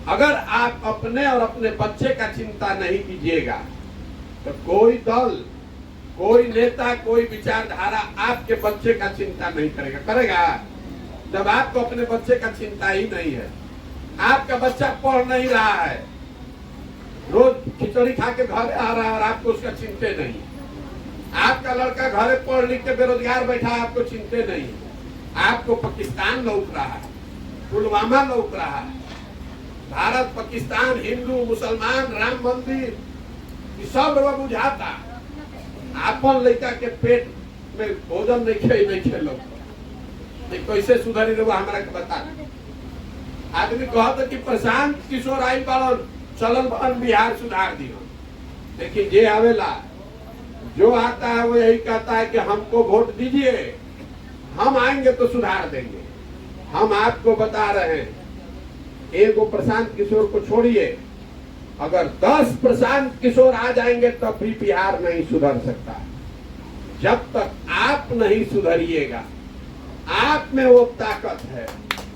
अगर आप अपने और अपने बच्चे का चिंता नहीं कीजिएगा तो कोई दल, कोई नेता, कोई विचारधारा आपके बच्चे का चिंता नहीं करेगा। करेगा? जब आपको अपने बच्चे का चिंता ही नहीं है, आपका बच्चा पढ़ नहीं रहा है, रोज खिचड़ी खा के घर आ रहा है और आपको उसका चिंते नहीं, आपका लड़का घरे पढ़ लिख के बेरोजगार बैठा है, आपको चिंते नहीं, आपको पाकिस्तान लौट रहा है, पुलवामा लौट रहा है, भारत पाकिस्तान, हिंदू मुसलमान, राम मंदिर, ये सब लोग बुझाता, आपन लड़का के पेट में भोजन नहीं खेलो, कैसे सुधरी रहो हमारा के बता। आदमी कहता कि प्रशांत किशोर आई बालन चलन बन बिहार सुधार दियो, लेकिन जे आवेला जो आता है वो यही कहता है कि हमको वोट दीजिए, हम आएंगे तो सुधार देंगे। हम आपको बता रहे हैं, एक प्रशांत किशोर को छोड़िए, अगर 10 प्रशांत किशोर आ जाएंगे तब भी बिहार नहीं सुधर सकता। जब तक आप नहीं सुधरिएगा, आप में वो ताकत है,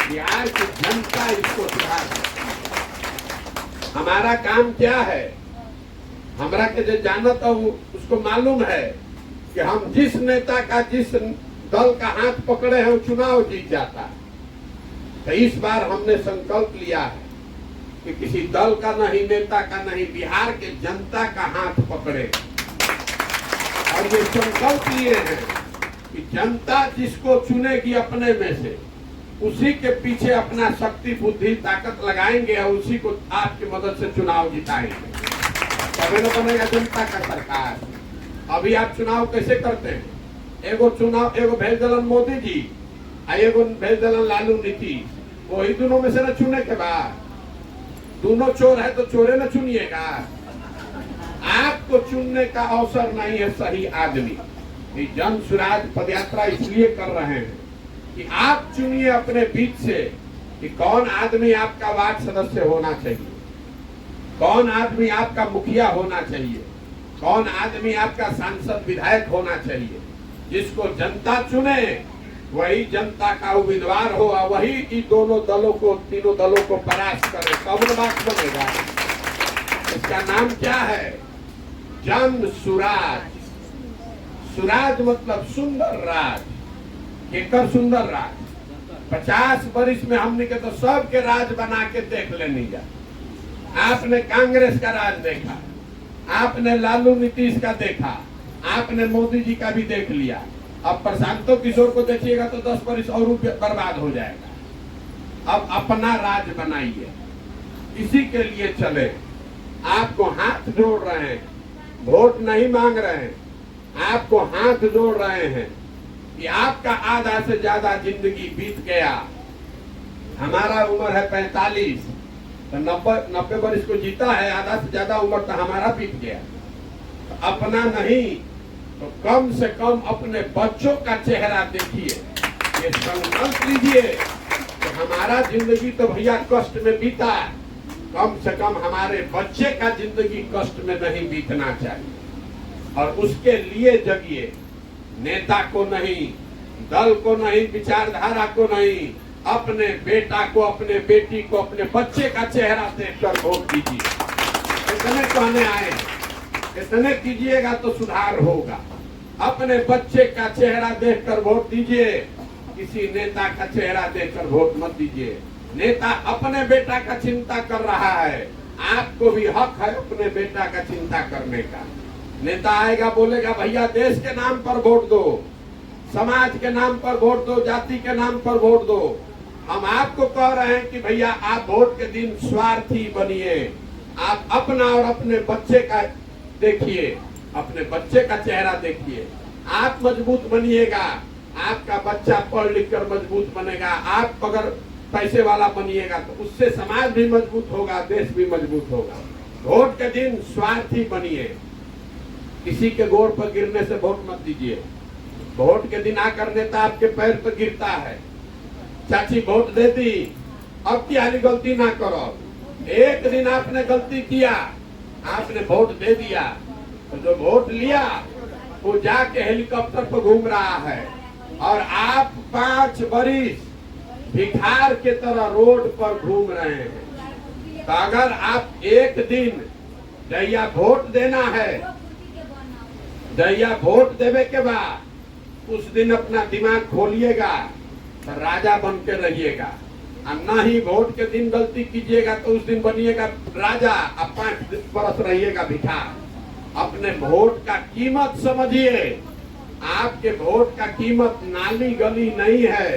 बिहार की जनता इसको सुधार सकती है। हमारा काम क्या है? हमरा के जो जानता हूँ उसको मालूम है कि हम जिस नेता का, जिस दल का हाथ पकड़े हैं वो चुनाव जीत जाता है। तो इस बार हमने संकल्प लिया है कि किसी दल का नहीं, नेता का नहीं, बिहार के जनता का हाथ पकड़े और ये संकल्प लिए हैं कि जनता जिसको चुनेगी अपने में से, उसी के पीछे अपना शक्ति, बुद्धि, ताकत लगाएंगे और उसी को आपकी मदद से चुनाव जिताएंगे। तभी तो बनेगा जनता का सरकार। अभी आप चुनाव कैसे करते हैं? एगो चुनाव, एगो भेज दलन मोदी जी, एगो भेज दलन लालू नीतीश, वही दोनों में से न चुने के बाद, दोनों चोर है तो चोरे न चुनिएगा। आपको चुनने का अवसर नहीं है सही आदमी। ये जन स्वराज पदयात्रा इसलिए कर रहे हैं कि आप चुनिए अपने बीच से कि कौन आदमी आपका वार्ड सदस्य होना चाहिए, कौन आदमी आपका मुखिया होना चाहिए, कौन आदमी आपका सांसद विधायक होना चाहिए। जिसको जनता चुने वही जनता का उम्मीदवार हो और वही इन दोनों दलों को, तीनों दलों को परास्त करे, कौन बात बनेगा। इसका नाम क्या है? जन सुराज। सुराज मतलब सुंदर राज। केकर सुंदर राज? 50 वर्ष में हमने के तो सबके राज बना के देख लेनी जा। आपने कांग्रेस का राज देखा, आपने लालू नीतीश का देखा, आपने मोदी जी का भी देख लिया। अब प्रशांतो किशोर को देखिएगा तो 10 वर्ष और बर्बाद हो जाएगा। अब अपना राज बनाइए, इसी के लिए चले। आपको हाथ जोड़ रहे हैं, वोट नहीं मांग रहे हैं, आपको हाथ जोड़ रहे हैं कि आपका आधा से ज्यादा जिंदगी बीत गया। हमारा उम्र है 45, तो 90 वर्ष को जीता है, आधा से ज्यादा उम्र तो हमारा बीत गया। तो अपना नहीं तो कम से कम अपने बच्चों का चेहरा देखिए, ये संकल्प लीजिए कि हमारा जिंदगी तो भैया कष्ट में बीता, कम से कम हमारे बच्चे का जिंदगी कष्ट में नहीं बीतना चाहिए। और उसके लिए जगिए, नेता को नहीं, दल को नहीं, विचारधारा को नहीं, अपने बेटा को, अपने बेटी को, अपने बच्चे का चेहरा देखकर वोट दीजिए। इतने कहने आए, इतने कीजिएगा तो सुधार होगा। अपने बच्चे का चेहरा देखकर वोट दीजिए, किसी नेता का चेहरा देखकर वोट मत दीजिए। नेता अपने बेटा का चिंता कर रहा है, आपको भी हक है अपने बेटा का चिंता करने का। नेता आएगा बोलेगा भैया देश के नाम पर वोट दो, समाज के नाम पर वोट दो, जाति के नाम पर वोट दो। हम आपको कह रहे हैं कि भैया आप वोट के दिन स्वार्थी बनिए, आप अपना और अपने बच्चे का देखिए, अपने बच्चे का चेहरा देखिए। आप मजबूत बनिएगा, आपका बच्चा पढ़ लिख कर मजबूत बनेगा। आप अगर पैसे वाला बनिएगा तो उससे समाज भी मजबूत होगा, देश भी मजबूत होगा। वोट के दिन स्वार्थी बनिए, किसी के गोड़ पर गिरने से वोट मत दीजिए। वोट के दिन आकर नेता आपके पैर पर गिरता है, चाची वोट दे दी, अब की हाली गलती ना करो। एक दिन आपने गलती किया, आपने वोट दे दिया, तो जो वोट लिया वो जाके हेलीकॉप्टर पर घूम रहा है और आप 5 वर्ष भिखार के तरह रोड पर घूम रहे हैं। तो अगर आप एक दिन जहिया वोट देना है, जहिया वोट देवे के बाद उस दिन अपना दिमाग खोलिएगा तो राजा बन के रहिएगा, और न ही वोट के दिन गलती कीजिएगा तो उस दिन बनिएगा राजा और 5 बरस रहिएगा भिखार। अपने वोट का कीमत समझिए। आपके वोट का कीमत नाली गली नहीं है,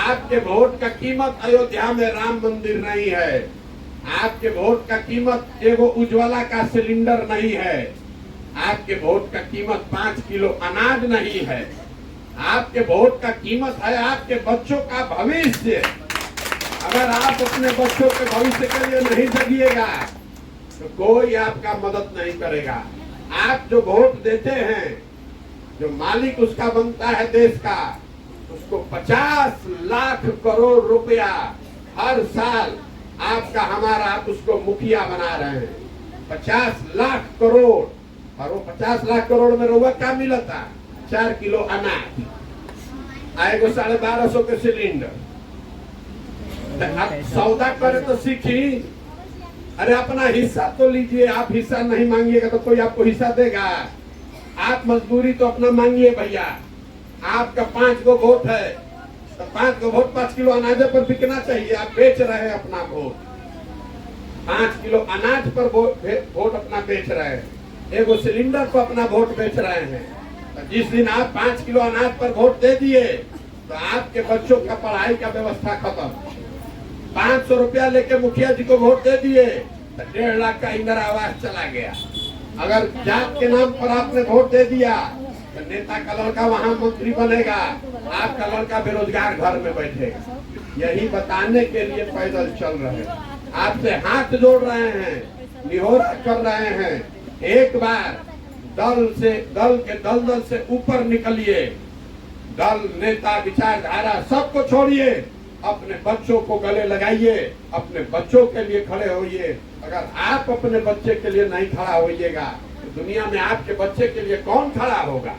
आपके वोट का कीमत अयोध्या में राम मंदिर नहीं है, आपके वोट का कीमत एगो उज्ज्वला का सिलेंडर नहीं है, आपके वोट का कीमत 5 किलो अनाज नहीं है, आपके वोट का कीमत है आपके बच्चों का भविष्य। अगर आप अपने बच्चों के भविष्य के लिए नहीं जगिएगा तो कोई आपका मदद नहीं करेगा। आप जो वोट देते हैं, जो मालिक उसका बनता है देश का, उसको 50 लाख करोड़ रुपया हर साल आपका हमारा आप उसको मुखिया बना रहे हैं। 50 लाख करोड़, और वो 50 लाख करोड़ में रुपया क्या मिला था? 4 किलो अनाज, आएगो 1250 के सिलेंडर। आप सौदा करे तो सीखी, अरे अपना हिस्सा तो लीजिए। आप हिस्सा नहीं मांगिएगा तो कोई आपको हिस्सा देगा? आप मजदूरी तो अपना मांगिए भैया। आपका 5 गो वोट है तो 5 गो वोट 5 किलो अनाज पर बिकना चाहिए। आप बेच रहे हैं अपना वोट, 5 किलो अनाज पर वोट अपना बेच रहे हैं, एगो सिलेंडर पर अपना वोट बेच रहे हैं। तो जिस दिन आप 5 किलो अनाज पर वोट दे दिए तो आपके बच्चों का पढ़ाई का व्यवस्था खत्म। 500 रुपया लेके मुखिया जी को वोट दे दिए तो 1.5 लाख का इंदिरा आवास चला गया। अगर जात के नाम पर आपने वोट दे दिया तो नेता का लड़का वहाँ मंत्री बनेगा, आपका लड़का बेरोजगार घर में बैठेगा। यही बताने के लिए पैदल चल रहे हैं, आपसे हाथ जोड़ रहे हैं, निहोरा कर रहे हैं। एक बार दल से ऊपर निकलिए। दल, नेता, विचारधारा सबको छोड़िए, अपने बच्चों को गले लगाइए, अपने बच्चों के लिए खड़े होइए। अगर आप अपने बच्चे के लिए नहीं खड़ा होइएगा तो दुनिया में आपके बच्चे के लिए कौन खड़ा होगा?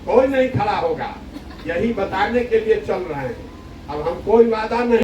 कोई नहीं खड़ा होगा। यही बताने के लिए चल रहे हैं। अब हम कोई वादा नहीं